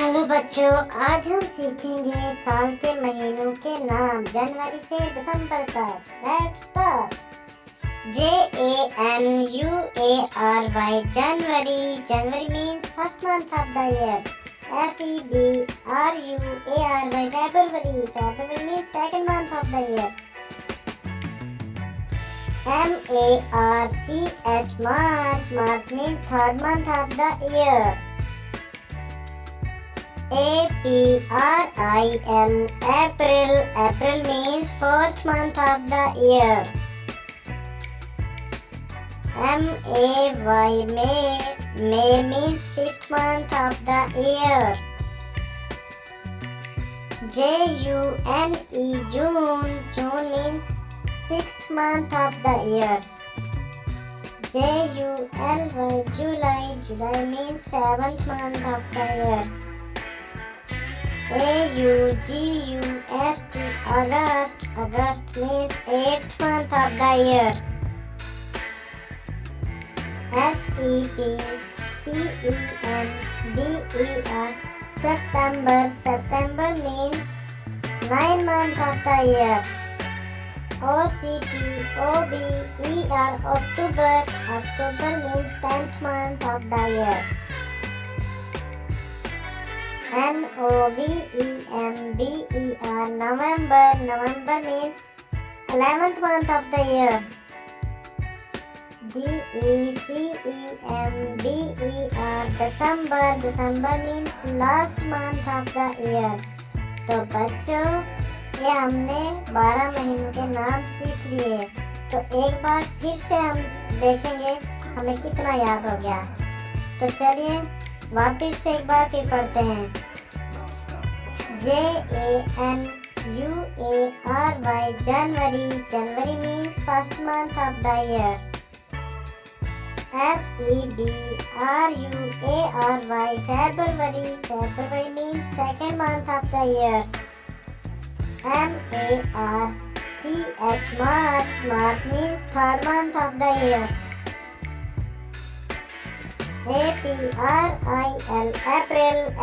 Hello बच्चों, आज हम सीखेंगे साल के महीनों के नाम जनवरी से दिसंबर तक। Let's start. January, January means first month of the year. February, February, February means second month of the year. March, March means third month of the year. April, April means fourth month of the year. May means fifth month of the year. June means sixth month of the year. July means seventh month of the year. August means eighth month of the year. September means ninth month of the year. October means 10th month of the year. November means 11th month of the year. December means last month of the year. तो बच्चों, ये हमने 12 महीनों के नाम सीख लिए। तो एक बार फिर से हम देखेंगे हमें कितना याद हो गया। तो चलिए वापस से एक बार फिर पढ़ते हैं। January, January means first month of the year. February means second month of the year. March means third month of the year.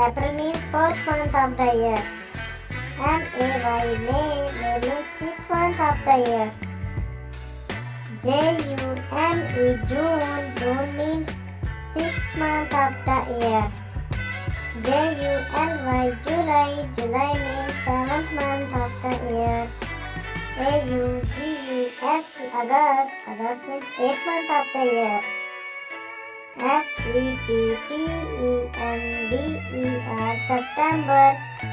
April means fourth month of the year. May means fifth month of the year. June means sixth month of the year. July means seventh month of the year. August means eighth month of the year.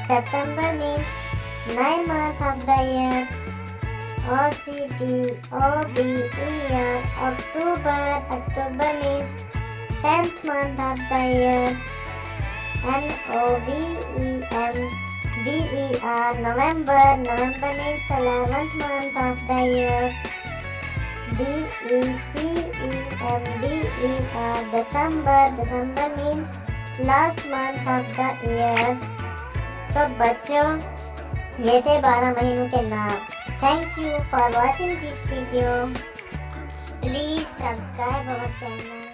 September means ninth month of the year. October means 10th month of the year. November means 11th month of the year. December means last month of the year. तो बच्चों, ये थे 12 महीनों के नाम। Thank you for watching this video. Please subscribe our channel.